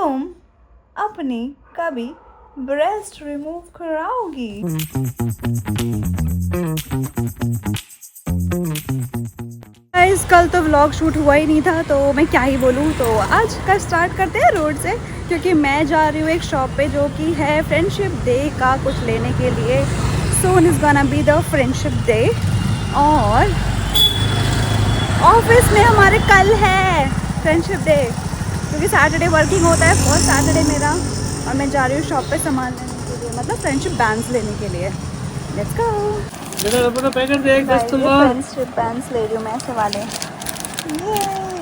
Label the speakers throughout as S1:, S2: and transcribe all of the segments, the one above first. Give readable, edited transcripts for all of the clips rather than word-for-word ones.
S1: तुम अपनी कभी ब्रेस्ट रिमूव कराओगी? गाइस कल तो व्लॉग शूट हुआ ही नहीं था, तो मैं क्या ही बोलूँ। तो आज का स्टार्ट करते हैं रोड से, क्योंकि मैं जा रही हूँ एक शॉप पे जो कि है फ्रेंडशिप डे का कुछ लेने के लिए। Soon is gonna be the friendship day. और ऑफिस में हमारे कल है फ्रेंडशिप डे, क्योंकि सैटरडे वर्किंग होता है, फर्स्ट सैटरडे मेरा। और मैं जा रही हूँ शॉप पे सामान लेने के लिए, मतलब फ्रेंडशिप बैंड्स लेने के लिए। Let's go. फ्रेंडशिप बैंड्स ले रही हूँ मैं, ऐसे वाले। ये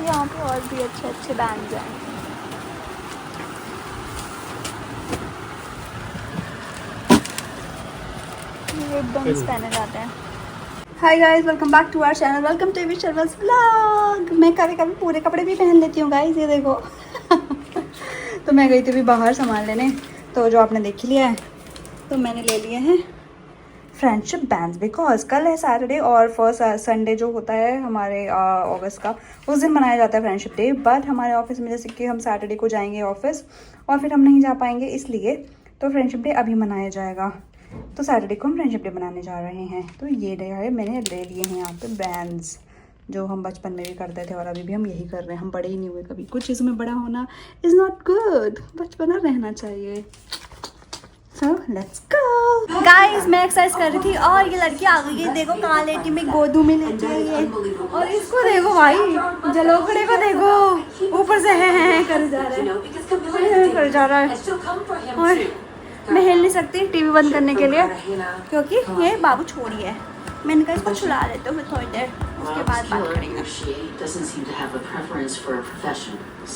S1: यहाँ पे और भी अच्छे अच्छे बैंड्स हैं। ये एकदम पहने जाते हैं। Hi guys, welcome back to our channel, welcome to Vish Sharma's vlog. मैं कभी कभी पूरे कपड़े भी पहन लेती हूँ गाइस, ये देखो। तो मैं गई थी अभी बाहर सामान लेने, तो जो आपने देख लिया है, तो मैंने ले लिए हैं फ्रेंडशिप बैंड्स, बिकॉज कल है सैटरडे और फर्स्ट संडे जो होता है हमारे अगस्त का, उस दिन मनाया जाता है फ्रेंडशिप डे। बट हमारे ऑफिस में जैसे कि हम सैटरडे को जाएंगे ऑफिस और फिर हम नहीं जा पाएंगे, इसलिए तो फ्रेंडशिप डे अभी मनाया जाएगा। तो सैटरडे को हम फ्रेंडशिप डे मनाने जा रहे हैं। तो ये डे है, मैंने ले लिए हैं यहाँ पे बैंड्स, जो हम बचपन में भी करते थे और अभी भी हम यही कर रहे हैं। हम बड़े ही नहीं हुए कभी। कुछ चीज़ों में बड़ा होना इज़ नॉट गुड, बचपना रहना चाहिए। So let's go guys। मैं एक्सरसाइज कर रही थी और ये लड़की आ गई है, देखो कहाँ लेटी, मैं गोदू में लेटी है ये। और इसको देखो भाई, जलोकड़े को देखो, ऊपर से है कर जा रहा है और मैं हिल नहीं सकती टीवी बंद करने के लिए, क्योंकि ये बाबू छोड़ी है। मैंने कहा इसको छुड़ा लेते हो थोड़ी देर, उसके बाद बात करेंगे।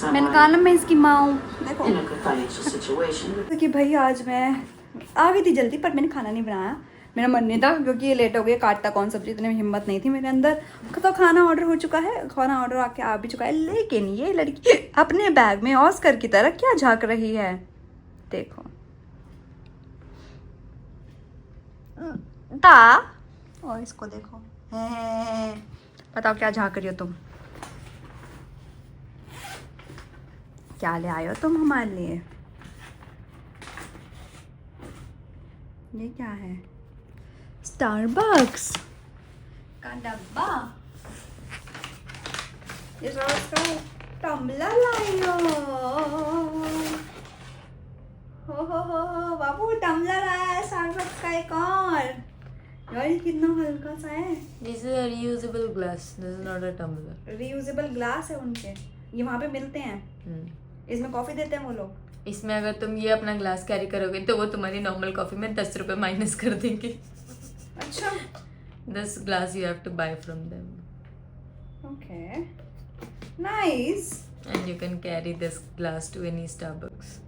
S1: मैंने कहा ना मैं इसकी माँ हूँ। देखो क्योंकि भाई आज मैं आ गई थी जल्दी, पर मैंने खाना नहीं बनाया, मेरा मन नहीं था, क्योंकि ये लेट हो गया। काटता कौन सब्जी, इतनी हिम्मत नहीं थी मेरे अंदर। तो खाना ऑर्डर हो चुका है, खाना ऑर्डर आके आ भी चुका है। लेकिन ये लड़की अपने बैग में ऑस्कर की तरह क्या झांक रही है, देखो। और इसको देखो, बताओ क्या झांक रही हो तुम, क्या ले आए हो तुम हमारे लिए? ये क्या है? स्टारबक्स का डब्बा, ये उसका टम्बलर लाई हो बाबू, टम्बलर आया है स्टारबक्स का एक और। यार ये कितना हल्का सा है।
S2: This is a reusable glass. This is not a tumbler.
S1: Reusable glass है उनके, ये वहाँ पे मिलते हैं। इसमें कॉफी देते हैं वो लोग।
S2: इसमें अगर तुम ये अपना ग्लास कैरी करोगे तो वो तुम्हारी नॉर्मल कॉफी में 10 रुपए माइनस कर देंगे।
S1: अच्छा,
S2: 10 glass you have to buy from them.
S1: Okay, nice.
S2: And you can carry this glass to any Starbucks.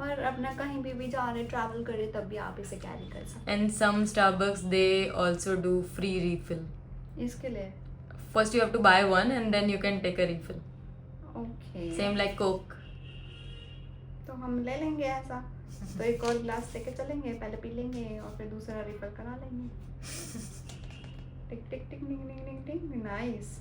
S1: और अपना कहीं भी जा रहे, ट्रैवल करे, तब भी आप इसे कैरी कर सकते
S2: And some Starbucks they also do free refill.
S1: हैं। इसके लिए
S2: First you have to buy one and then you can take a refill.
S1: Okay,
S2: Same like Coke.
S1: तो हम ले लेंगे ऐसा, तो एक और ग्लास लेके चलेंगे, पहले पी लेंगे और फिर दूसरा रिफिल करा लेंगे। Tick tick tick tick tick tick tick. Nice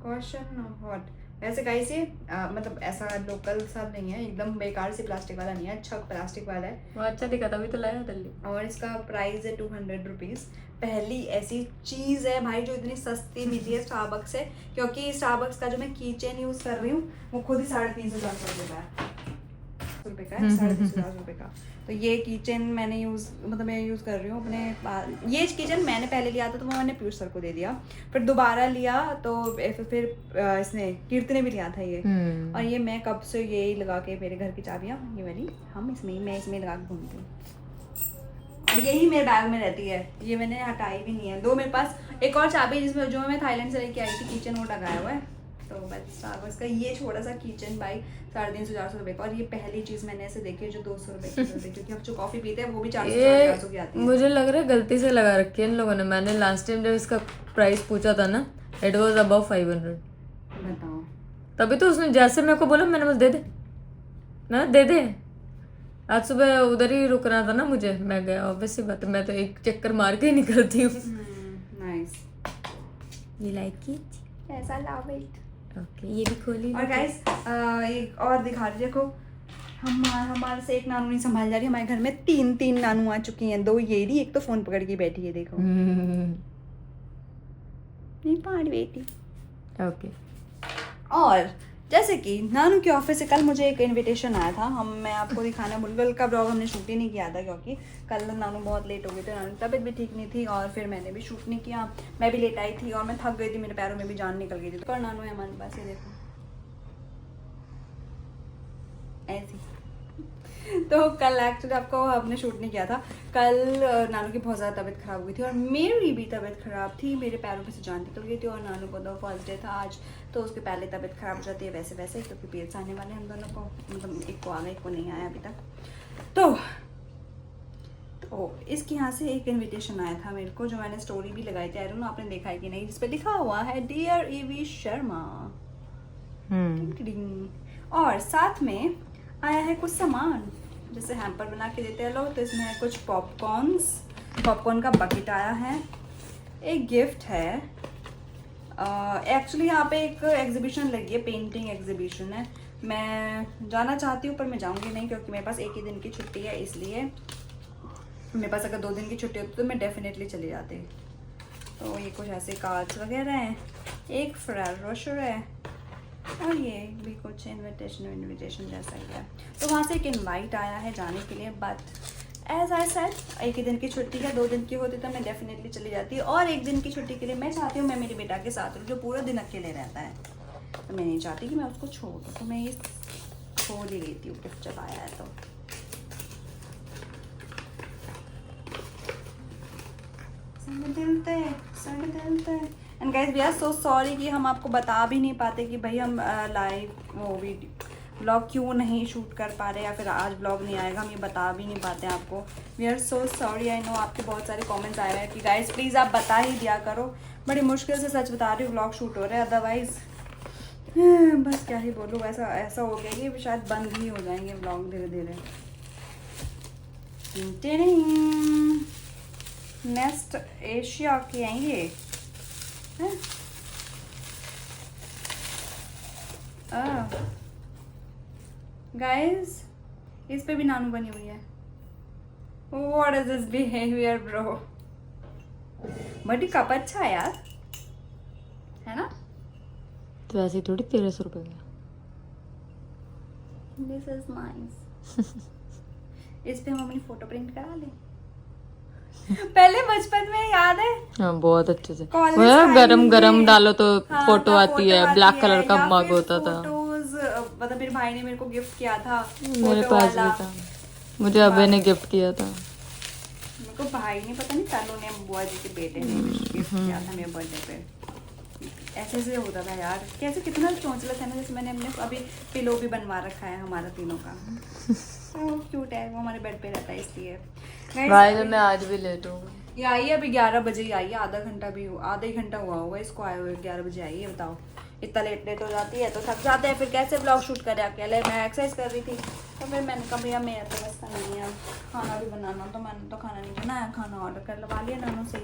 S1: question hot. वैसे गाइस ये मतलब ऐसा लोकल सब नहीं है, एकदम बेकार से प्लास्टिक वाला नहीं है, अच्छा प्लास्टिक वाला है।
S2: वो अच्छा दिखा था, अभी तो लाया दिल्ली।
S1: और इसका प्राइस है 200 रुपीज़। पहली ऐसी चीज़ है भाई जो इतनी सस्ती मिली है स्टारबक्स से, क्योंकि स्टारबक्स का जो मैं की चेन यूज़ कर रही हूँ वो खुद ही 350 रुपये का है, 350 रुपये का। तो ये किचन मैंने मैं यूज़ कर रही हूँ अपने। ये किचन मैंने पहले लिया था तो वो मैंने पीयूष सर को दे दिया, फिर दोबारा लिया तो फिर इसने कीर्ति ने भी लिया था ये। और ये मैं कब से यही लगा के, मेरे घर की चाबियाँ ये वाली मैं इसमें लगा के घूमती हूँ, और यही मेरे बैग में रहती है, ये मैंने हटाई भी नहीं है। दो मेरे पास एक और चाबी जिसमें जो मैं थाईलैंड से लेके आई थी किचन, वो लगाया हुआ है। तो बस स्टारबक्स का ये छोटा सा किचन भाई 350-400 रुपये का। और ये पहली चीज़ मैंने ऐसे देखी है जो 200 रुपये की थी, क्योंकि अब जो कॉफ़ी पीते हैं वो भी 400 की आती है।
S2: मुझे लग रहा है गलती से लगा रखी है इन लोगों ने। मैंने लास्ट टाइम जब इसका प्राइस पूछा था ना, इट वाज अबव 500।
S1: बताओ,
S2: तभी तो उसने जैसे मेरे को बोला मैंने बस दे दे ना, दे दे। आज सुबह उधर ही रुकना था ना मुझे, मैं गया। ऑब्वियसली बात है, मैं तो एक चक्कर मार के ही निकलती हूँ।
S1: Nice,
S2: you like it?
S1: ऐसा लव इट।
S2: ओके, ये भी खोली।
S1: और गाइस एक और दिखा रही, देखो हमारे से एक नानू नहीं संभाल जा रही, हमारे घर में 3 नानू आ चुकी हैं, 2 ये रही, एक तो फोन पकड़ के बैठी है, देखो। नहीं पाड़ बेटी।
S2: ओके।
S1: और जैसे कि नानू के ऑफिस से कल मुझे एक इनविटेशन आया था, मैं आपको दिखाना भूल, कल का ब्लॉग हमने शूट ही नहीं किया था क्योंकि कल नानू बहुत लेट हो गए थे, नानू की तबीयत भी ठीक नहीं थी और फिर मैंने भी शूट नहीं किया, मैं भी लेट आई थी और मैं थक गई थी, मेरे पैरों में भी जान निकल गई थी। तो नानू है हमारे पास, ये देखो ऐसी। तो कल एक्चुअली आपको हमने शूट नहीं किया था, कल नानू की बहुत ज़्यादा तबीयत ख़राब हुई थी और मेरी भी तबीयत ख़राब थी, मेरे पैरों में से जान निकल गई थी और नानू को तो फर्स्ट डे था आज, तो उसके पहले तबीयत ख़राब हो जाती है वैसे वैसे, क्योंकि पीरियड्स आने वाले हम दोनों को, मतलब एक को आ गया एक को नहीं आया अभी तक। तो इसके यहाँ से एक इन्विटेशन आया था मेरे को, जो मैंने स्टोरी भी लगाई थी, आई डोंट नो आपने देखा है कि नहीं, जिस पर लिखा हुआ है डियर ईवी शर्मा। और साथ में आया है कुछ सामान, जैसे हैम्पर बना के देते हैं लोग, तो इसमें है कुछ पॉपकॉर्न का बकेट आया है, एक गिफ्ट है। एक्चुअली यहाँ पे एक एग्जीबिशन लगी है, पेंटिंग एग्जीबिशन है, मैं जाना चाहती हूँ पर मैं जाऊँगी नहीं क्योंकि मेरे पास एक ही दिन की छुट्टी है, इसलिए मेरे पास अगर 2 दिन की छुट्टी होती तो मैं डेफिनेटली चली जाती। तो ये कुछ ऐसे कार्ड्स वगैरह हैं, एक फ्रेशर है और ये भी कुछ इनविटेशन जैसा ही है। तो वहाँ से एक इनवाइट आया है जाने के लिए, बट एज आई सेड एक ही दिन की छुट्टी है, 2 दिन की होती तो मैं डेफिनेटली चली जाती, और एक दिन की छुट्टी के लिए मैं चाहती हूँ मैं मेरे बेटा के साथ रहूँ जो पूरा दिन अकेले रहता है, तो मैं नहीं चाहती कि मैं उसको छोड़ दूँ, तो मैं ये छोड़ ही लेती हूँ गिफ्ट जब आया है तो। And guys we are so sorry कि हम आपको बता भी नहीं पाते कि भाई हम लाइव वो वीडियो ब्लॉग क्यों नहीं शूट कर पा रहे या फिर आज ब्लॉग नहीं आएगा, हम ये बता भी नहीं पाते आपको। We are so sorry. I know आपके बहुत सारे कमेंट्स आए हैं कि गाइस प्लीज़ आप बता ही दिया करो, बड़ी मुश्किल से सच बता रही हूँ, ब्लॉग शूट हो रहे हैं, अदरवाइज़ बस क्या ही बोलूँ, ऐसा हो गया कि शायद बंद ही हो जाएंगे ब्लॉग धीरे धीरे। नेक्स्ट एशिया के हैं ये, गाइस इस पे भी नानू बनी हुई है। What is this behaviour bro, but ये कप अच्छा है यार, है ना?
S2: तो ऐसे थोड़ी 1300 रुपये का।
S1: This is nice. इस पे हम अपनी फोटो प्रिंट करा लें। पहले बचपन में याद है,
S2: हाँ बहुत अच्छे से,
S1: गरम
S2: गरम डालो तो
S1: हाँ,
S2: फोटो आती है, ब्लैक कलर का
S1: या
S2: मग
S1: फिर
S2: होता था,
S1: फोटोज, मतलब मेरे भाई ने मेरे को गिफ्ट किया था,
S2: मेरे
S1: फोटो
S2: पास
S1: वाला।
S2: भी था, मुझे अबे ने गिफ्ट किया था।
S1: मेरे को भाई ने, पता नहीं तालू ने, बुआ जी के बेटे ने गिफ्ट किया था मेरे बर्थडे पे। ऐसे ऐसे होता था यार, कैसे कितना चौंचला था ना, जैसे मैंने अपने अभी पिलो भी बनवा रखा है हमारा तीनों का। क्यूट है वो, हमारे बेड पे रहता है इसलिए।
S2: भाई मैं आज भी लेट हूँ।
S1: ये आई है अभी 11 बजे ही आई है, आधा ही घंटा हुआ होगा इसको आए हुए, 11 बजे आई है। बताओ इतना लेट हो जाती है तो थक जाते हैं, फिर कैसे ब्लॉग शूट करें अकेले। मैं एक्सरसाइज कर रही थी तो फिर मैंने कहा भैया मेरा तो बस नहीं है खाना भी बनाना, तो मैंने तो खाना नहीं बनाया, खाना ऑर्डर कर लगा लिया नानू से।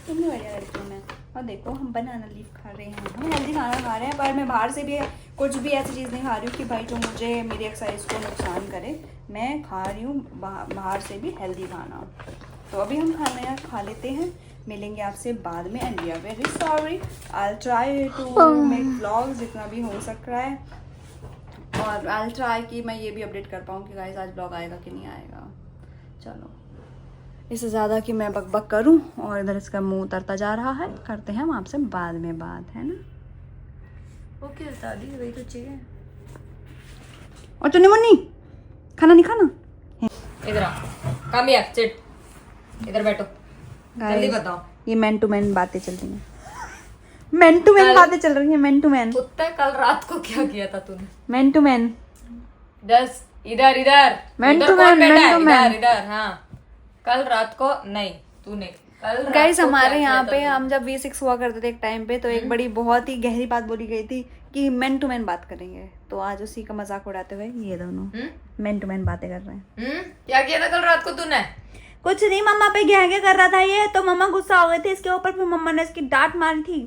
S1: कितनी बढ़िया लड़की हूँ मैं। और देखो हम बनाना लीफ खा रहे हैं, हम हेल्दी खाना खा रहे हैं, पर मैं बाहर से भी कुछ भी ऐसी चीज़ नहीं खा रही हूँ कि भाई जो मुझे मेरी एक्सरसाइज को नुकसान करे। मैं खा रही हूँ बाहर से भी हेल्दी खाना। तो अभी हम खाना खा लेते हैं, मिलेंगे आपसे बाद में। And we are very sorry, I try to make vlog जितना भी हो सक रहा है, और आई ट्राई कि मैं ये भी अपडेट कर पाऊँ कि गाइस आज ब्लॉग आएगा कि नहीं आएगा। चलो इससे ज़्यादा कि मैं बक बक करूँ और इधर इसका मुंह उतरता जा रहा है, करते हैं हम आपसे बाद में बात, है ना? ओके दादी वही तो चाहिए। और चुन्नी मुन्नी खाना नहीं खाना,
S2: इधर आ, कम हियर, सिट, इधर बैठो, जल्दी बताओ। ये
S1: मैन टू मैन बातें चल रही हैं, मैन टू मैन बातें चल रही हैं, मैन टू मैन।
S2: कुत्ते कल रात को क्या किया था तूने?
S1: मैन टू मैन,
S2: जस्ट इधर इधर
S1: man to man, man to man.
S2: इधर हाँ, कल रात को नहीं तूने, कल रात
S1: गाइस
S2: को
S1: हमारे
S2: क्या किया
S1: यहाँ
S2: था
S1: पे
S2: तूने?
S1: हम जब V6 हुआ करते थे एक टाइम पे, तो एक बड़ी बहुत ही गहरी बात बोली गई थी कि मैन टू मैन बात करेंगे। तो आज उसी का मजाक उड़ाते हुए ये दोनों मैन टू मैन बातें कर रहे हैं।
S2: क्या किया था कल रात को तूने?
S1: कुछ नहीं, मम्मा पे गहगे कर रहा था ये, तो मम्मा गुस्सा हो गए थे इसके ऊपर, फिर मम्मा ने इसकी डांट मारी थी।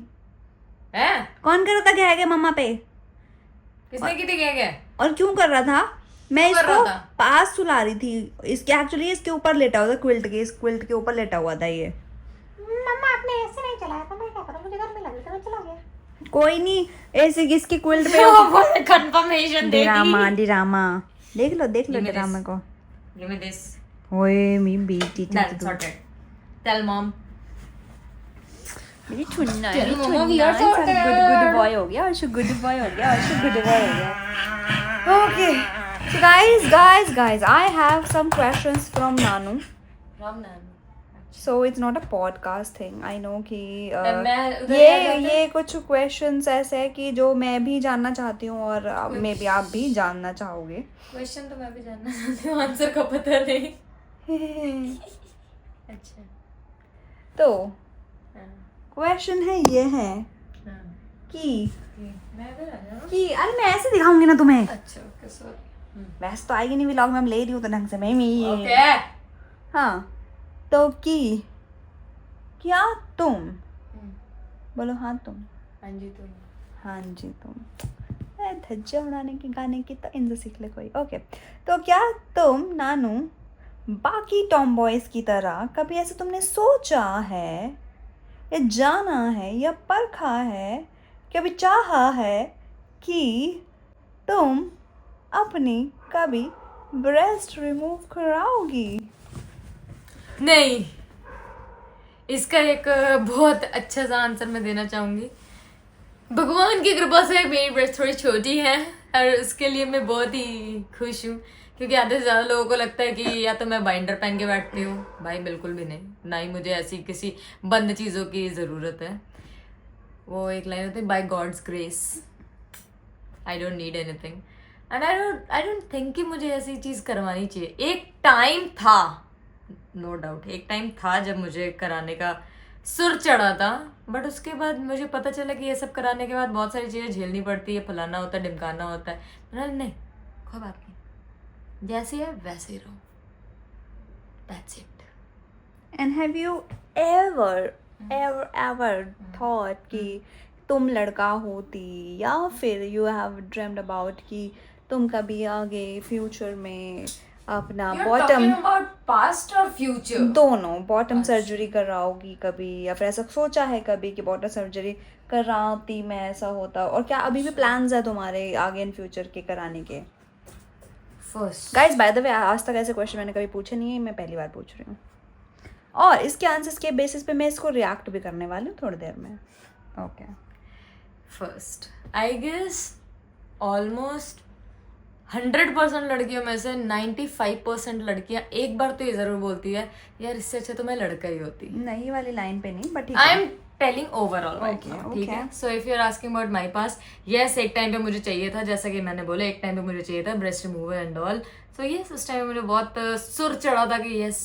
S2: हैं?
S1: कौन कर रहा था गहगे मम्मा पे?
S2: किसने की थी क्या?
S1: और क्यों कर रहा था? मैं
S2: कर रहा
S1: इसको
S2: था?
S1: पास सुला रही थी, इसके एक्चुअली इसके ऊपर लेटा हुआ था, क्विल्ट के, इस क्विल्ट के ऊपर लेटा हुआ था ये।
S3: मम्मा आपने ऐसे नहीं चलाया था, मैं क्या करूँ, मुझे गर्मी लगी तो मैं चला गया।
S1: कोई नहीं, ऐसे इसके क्विल्ट पे
S2: कंफर्मेशन दे दी।
S1: ड्रामा ड्रामा देख लो
S2: Give me
S1: ड्रामा
S2: this.
S1: को।
S2: Give me this.
S1: ओए मी बेटी
S2: Done. Sorted. Tell mom.
S1: मेरी छुन्ना
S2: Tell
S1: है,
S2: mama we are sorted.
S1: Good boy हो गया, और गुड बॉय हो गया, और गुड बॉय हो गया। Okay so guys I have some questions from Nanu,
S2: Ram Nan.
S1: so it's not a podcast thing, I know कि
S2: मैं उधर आ जाता।
S1: ये कुछ questions ऐसे है कि जो मैं भी जानना चाहती हूँ और मे बी आप भी जानना चाहोगे।
S2: Question तो मैं भी जानना चाहती हूँ, आंसर का पता नहीं। अच्छा।
S1: तो
S2: हाँ,
S1: क्वेश्चन है ये है
S2: हाँ।
S1: कि
S2: मैं इधर आ जाऊँ?
S1: अरे मैं ऐसे दिखाऊंगी ना तुम्हें,
S2: अच्छा ओके सॉरी।
S1: वैसे तो आएगी नहीं व्लॉग में, हम ले रही हूँ तो ढंग से मैं
S2: ओके।
S1: हाँ तो कि क्या तुम बोलो, हाँ तुम,
S2: हाँ जी तुम।
S1: हाँ जी तुम, धज्जा उड़ाने के गाने की तो इनसे सीख ले कोई। ओके तो क्या तुम नानू बाकी टॉम बॉयज की तरह कभी ऐसे तुमने सोचा है या जाना है या परखा है, कभी चाहा है कि तुम अपनी कभी ब्रेस्ट रिमूव कराओगी?
S2: नहीं, इसका एक बहुत अच्छा सा आंसर मैं देना चाहूंगी। भगवान की कृपा से मेरी ब्रेस्ट थोड़ी छोटी है और उसके लिए मैं बहुत ही खुश हूँ, क्योंकि आधे से ज़्यादा लोगों को लगता है कि या तो मैं बाइंडर पहन के बैठती हूँ। भाई बिल्कुल भी नहीं, ना ही मुझे ऐसी किसी बंद चीज़ों की ज़रूरत है। वो एक लाइन होती है, by God's grace I don't need anything and I don't think कि मुझे ऐसी चीज़ करवानी चाहिए। एक टाइम था, नो डाउट एक टाइम था जब मुझे कराने का सुर चढ़ा था, बट उसके बाद मुझे पता चला कि ये सब कराने के बाद बहुत सारी चीज़ें झेलनी पड़ती है, फलाना होता है, ढिमकाना होता है। मैंने नहीं, कोई बात नहीं, जैसे है वैसे ही रहो, that's it.
S1: And have you ever thought कि तुम लड़का होती, या फिर you have dreamed about कि तुम कभी आगे फ्यूचर में अपना बॉटम,
S2: पास्ट और फ्यूचर
S1: दोनों बॉटम सर्जरी कराओगी कभी, या फिर ऐसा सोचा है कभी कि बॉटम सर्जरी कराती मैं, ऐसा होता? और क्या अभी भी प्लान्स है तुम्हारे आगे इन फ्यूचर के कराने के?
S2: First
S1: guys by the way आज तक ऐसे क्वेश्चन मैंने कभी पूछे नहीं है, मैं पहली बार पूछ रही हूँ, और इसके आंसर्स के बेसिस पे मैं इसको रिएक्ट भी करने वाली हूँ थोड़ी देर में। Okay
S2: first I guess almost 100% लड़कियों में से 95% लड़कियां एक बार तो ये जरूर बोलती है, यार इससे अच्छा तो मैं लड़का ही होती।
S1: नहीं वाली लाइन पे नहीं, but
S2: I am telling overall right
S1: Okay,
S2: now, ठीक है।
S1: okay.
S2: So if you are asking about my pass, yes एक टाइम पे मुझे चाहिए था, जैसा कि मैंने बोला एक टाइम पे मुझे चाहिए था breast remover and all. So yes उस टाइम पे मुझे बहुत सुर चढ़ा था कि यस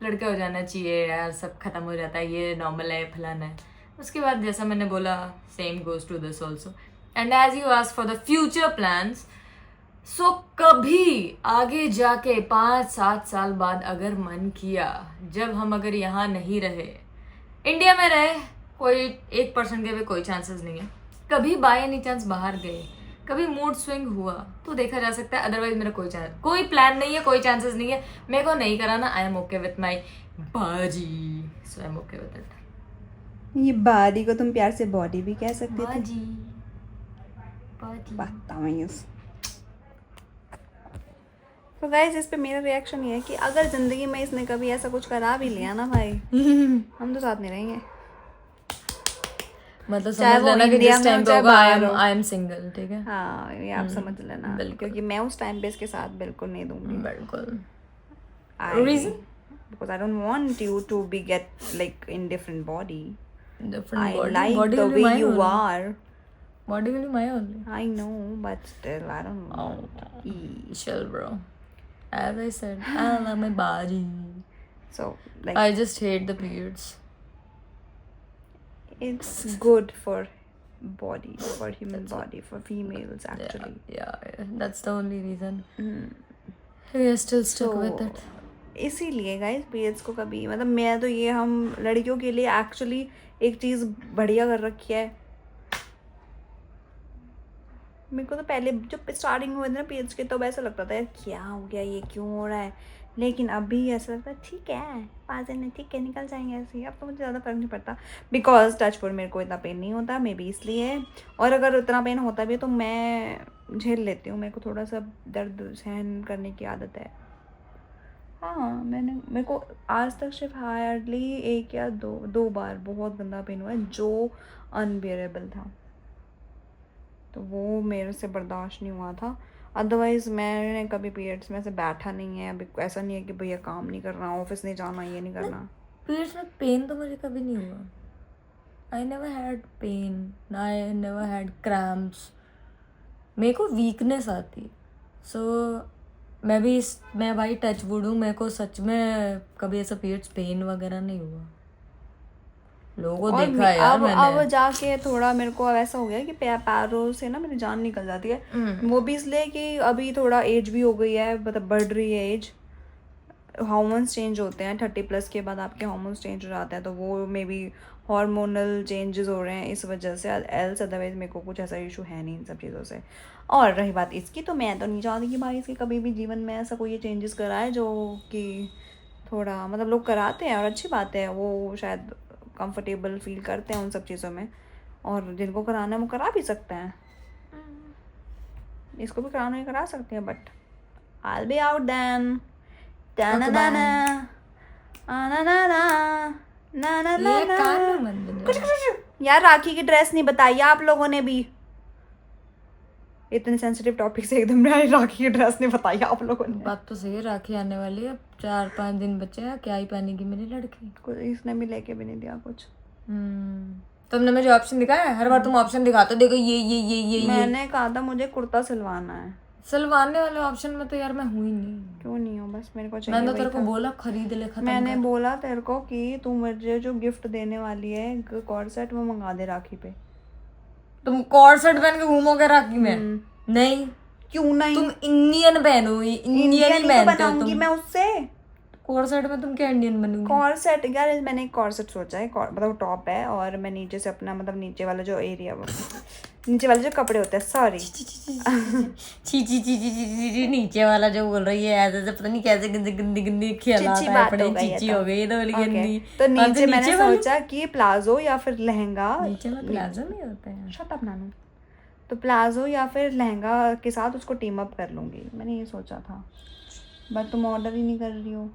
S2: लड़का हो जाना चाहिए यार, सब खत्म हो जाता है, ये नॉर्मल है, फलाना है। उसके बाद जैसा मैंने बोला same goes to this also. And as you ask for the future plans, so कभी आगे जाके 5-7 साल बाद अगर मन किया, जब हम अगर यहाँ नहीं रहे, इंडिया में रहे, कोई 1% के भी कोई चांसेस नहीं है, कभी बाय एनी चांस बाहर गए, कभी मूड स्विंग हुआ तो देखा जा सकता है, अदरवाइज मेरा कोई प्लान नहीं है, कोई चांसेस नहीं है, मेरे को नहीं कराना। I am okay with my body, so I am okay with it.
S1: ये बॉडी को तुम प्यार से बॉडी भी कह सकते थे।
S2: बाजी बाजी
S1: बदतमीज। तो गाइस इस पे मेरा रिएक्शन ये है कि अगर जिंदगी में इसने कभी ऐसा कुछ करा भी लिया ना भाई, हम तो साथ नहीं रहेंगे।
S2: मतलब
S1: चाहे
S2: समझ
S1: वो
S2: लेना कि
S1: इंडिया
S2: जिस
S1: में हो,
S2: टाइम पे
S1: चाहे
S2: होगा
S1: बाहर हो।
S2: आई एम सिंगल, ठीक है।
S1: हाँ ये आप समझ लेना,
S2: बिल्कुल।
S1: क्योंकि मैं उस टाइम पे इसके साथ बिल्कुल नहीं दूंगी।
S2: बिल्कुल।
S1: Reason? Because I don't want you to be get like in different body.
S2: Different
S1: I
S2: body.
S1: like
S2: Body
S1: the
S2: will be
S1: way
S2: my
S1: you
S2: only.
S1: are.
S2: Body will be my only.
S1: I know, but still, I don't know.
S2: Oh, chill, bro. As I said, I love my body.
S1: So, like,
S2: I just hate the periods.
S1: it's good for body, for human body, for females actually.
S2: Yeah, that's the only reason. We are still stuck with it.
S1: इसीलिए guys periods को कभी, मतलब मैं तो ये, हम लड़कियों के लिए एक्चुअली एक चीज़ बढ़िया कर रखी है, मेरे को तो पहले जब स्टार्टिंग में हुए थे ना पीरियड्स के, तब ऐसा लगता था यार क्या हो गया, ये क्यों हो रहा है, लेकिन अभी ऐसा लगता है ठीक है 5 दिन में ठीक है निकल जाएंगे ऐसे ही। अब तो मुझे ज़्यादा फर्क नहीं पड़ता, बिकॉज टच वुड मेरे को इतना पेन नहीं होता, मे बी इसलिए। और अगर उतना पेन होता भी है तो मैं झेल लेती हूँ, मेरे को थोड़ा सा दर्द सहन करने की आदत है। हाँ मेरे को आज तक सिर्फ हार्डली 1 या 2 बार बहुत गंदा पेन हुआ है जो अनबियरेबल था, तो वो मेरे से बर्दाश्त नहीं हुआ था। अदरवाइज़ मैंने कभी पीरियड्स में ऐसे बैठा नहीं है, अभी ऐसा नहीं है कि भैया काम नहीं करना, ऑफिस नहीं जाना, ये नहीं करना।
S2: पीरियड्स में पेन तो मुझे कभी नहीं हुआ। I never had pain, I never had cramps. मेरे को वीकनेस आती, सो मैं भाई टच वुड हूँ, मेरे को सच में कभी ऐसा पीरियड्स पेन वगैरह नहीं हुआ। लोगों
S1: और
S2: देखा है यार
S1: अब जाके थोड़ा मेरे को ऐसा हो गया कि पैरों से ना मेरी जान निकल जाती है। वो भी इसलिए कि अभी थोड़ा एज भी हो गई है, मतलब बढ़ रही है एज, हार्मोन्स चेंज होते हैं 30+ के बाद आपके हार्मोन्स चेंज हो जाते हैं, तो वो मे बी हार्मोनल चेंजेस हो रहे हैं इस वजह से। एल्स अदरवाइज मेरे को कुछ ऐसा इशू है नहीं इन सब चीज़ों से। और रही बात इसकी, तो मैं तो नहीं चाहती कि भाई इसके कभी भी जीवन में ऐसा कोई चेंजेस कराए जो कि थोड़ा, मतलब लोग कराते हैं और अच्छी बात है, वो शायद कंफर्टेबल फील करते हैं उन सब चीज़ों में, और जिनको कराना है वो करा भी सकते हैं, इसको भी कराना है करा सकते हैं, but I'll be out then. यार राखी की ड्रेस नहीं बताई आप लोगों ने भी, इतने सेंसिटिव टॉपिक से एकदम राखी की ड्रेस नहीं बताई आप लोगों ने।
S2: बात तो सही है, राखी आने वाली है, 4-5 दिन बचे हैं, क्या ही पहनेगी मेरी लड़की।
S1: इसने भी लेके भी नहीं दिया कुछ।
S2: तुमने मुझे ऑप्शन दिखाया है, हर बार तुम ऑप्शन दिखाते हो, देखो ये
S1: मैंने कहा था मुझे कुर्ता सिलवाना है,
S2: सिलवाने वाले ऑप्शन में तो यार मैं हुई नहीं।
S1: क्यों नहीं हो, बस मेरे को चाहिए।
S2: मैंने तो तेरे को बोला खरीद ले, खत्म।
S1: मैंने बोला तेरे को कि तू मुझे जो गिफ्ट देने वाली है कॉर्सेट, वो मंगा दे राखी पे।
S2: तुम कॉर्सेट पहन के घूमोगे राखी में? नहीं।
S1: क्यों नहीं?
S2: तुम इंडियन पहनोगी, इंडियन ही पहनते हो तुम।
S1: मैं उससे
S2: कॉर्सेट में तुम क्या इंडियन बनोगी?
S1: कॉर्सेट यार, मैंने एक कॉर्सेट सोचा है, मतलब टॉप है, और मैं नीचे से अपना, मतलब नीचे वाला जो एरिया, नीचे वाले जो कपड़े होते हैं, सॉरी
S2: ची नीचे वाला जो बोल रही है ऐसे, पता नहीं कैसे गंदी ख्यालात है अपने। चीची हो गई तो बोली गंदी।
S1: तो नीचे मैंने सोचा कि प्लाजो या फिर लहंगा,
S2: नीचे में प्लाजो नहीं होता है,
S1: शट अप नानू, तो प्लाजो या फिर लहंगा के साथ उसको टीम अप कर लूँगी, मैंने ये सोचा था, बट तुम ऑर्डर ही नहीं कर रही हो,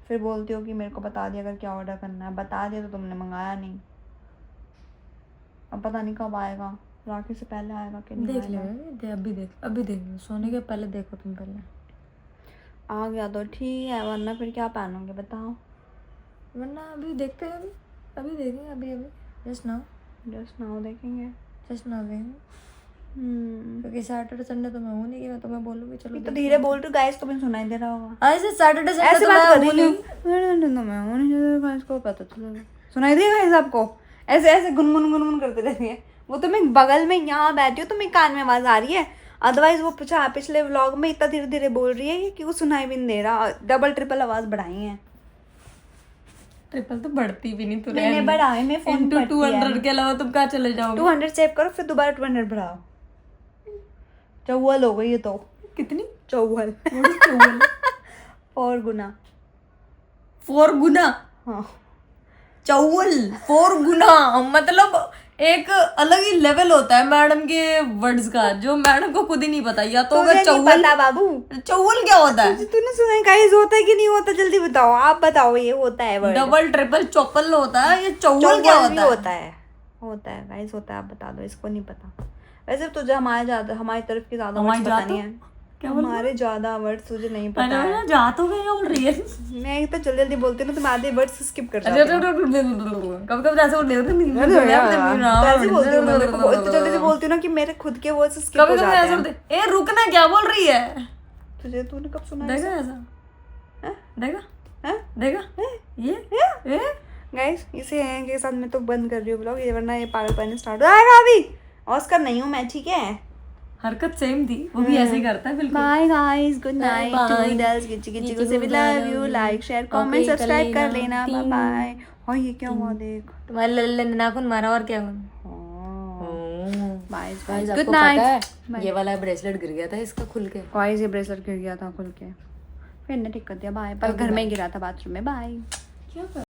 S1: फिर बोलती हो कि मेरे को बता दिया अगर क्या ऑर्डर करना है, बता दिया तो तुमने मंगाया नहीं, अब पता नहीं कब आएगा, राखी से पहले आएगा कि नहीं।
S2: देख ले, अभी देख सोने के पहले देखो, तुम पहले
S1: आ गया तो ठीक है, वरना फिर क्या पहनोगे बताओ?
S2: वरना अभी देखते हैं, अभी देखेंगे, अभी जस्ट नाउ
S1: देखेंगे।
S2: क्योंकि सैटरडे संडे तो मैं हूँ नहीं कि मैं तुम्हें बोलूँगी चलो।
S1: तो धीरे बोल रही गाइस, तुम्हें सुनाई दे रहा होगा।
S2: ऐसे सैटरडे संडे
S1: ऐसे
S2: तो
S1: बात कर
S2: मैं
S1: रही हूँ, गाइस को पता चलेगा, सुनाई देगा गाइस आपको? ऐसे ऐसे गुनगुन करते रहती है वो, तो मैं बगल में यहाँ बैठी हूँ तो मेरे कान में आवाज आ रही है, अदरवाइज वो पिछले व्लॉग में इतना धीरे धीरे बोल रही है कि वो सुनाई भी नहीं दे रहा, डबल ट्रिपल आवाज बढ़ाई है।
S2: ट्रिपल तो बढ़ती भी नहीं,
S1: मैंने बढ़ाए, मैं फोन
S2: 200 के अलावा तुम कहाँ चले जाओगे?
S1: 200 सेव करो फिर दोबारा 200 बढ़ाओ, 44 हो गई ये तो।
S2: कितनी?
S1: 44 4 गुना।
S2: 4 गुना?
S1: हाँ
S2: 4 गुना, मतलब एक अलग ही लेवल होता है मैडम के वर्ड्स का, जो मैडम को खुद ही नहीं पता। या तो अगर चौवल,
S1: बाबू
S2: चौवल क्या होता है?
S1: तूने सुना गाइस, होता है कि नहीं होता? जल्दी बताओ, आप बताओ, ये होता है वर्ड?
S2: डबल ट्रिपल चौपल होता है, ये चौवल क्या होता है?
S1: होता है गाइस, होता है, आप बता दो, इसको नहीं पता। वैसे तुझे हमारी तरफ की ज्यादा वर्ड्स पता नहीं है, हमारे ज्यादा वर्ड्स तुझे नहीं पता है।
S2: जा तो गई बोल रही है,
S1: मैं तो जल्दी जल्दी बोलती हूँ, तुम आधे वर्ड्स स्किप कर जाते हो।
S2: कब ऐसे बोलती हूँ,
S1: ऐसे बोलती हूँ मैं, देखो इतनी जल्दी से बोलती हूँ ना कि मेरे खुद के वर्ड्स स्किप हो जाते हैं।
S2: ए रुकना, क्या बोल रही है?
S1: तुझे तूने कब सुना?
S2: देखा ऐसा? देखा ये
S1: गाइस, इसे के साथ मैं तो बंद कर रही हूँ ब्लॉग, ये वरना ये पागलपन स्टार्ट हो जाएगा। अभी ऑस्कर नहीं हूँ मैं, ठीक है?
S2: हरकत सेम थी, वो भी ऐसे ही करता है बिल्कुल।
S1: Bye guys, good night, toodles, गिच्ची को से भी love you, like share comment subscribe कर लेना, बाय बाय। हाँ ये क्या हुआ देख,
S2: तुम्हारे लल्ले ने नाखून मारा और क्या हुआ?
S1: बाय
S2: गाइस
S1: गुड
S2: आपको पता
S1: नाइट।
S2: है ये वाला ब्रेसलेट गिर गया था इसका खुल के।
S1: गाइस ये ब्रेसलेट गिर गया था खुल के, फिर ने ठीक कर दिया। बाय, पर घर में ही गिरा था बाथरूम में। बाय।
S2: क्या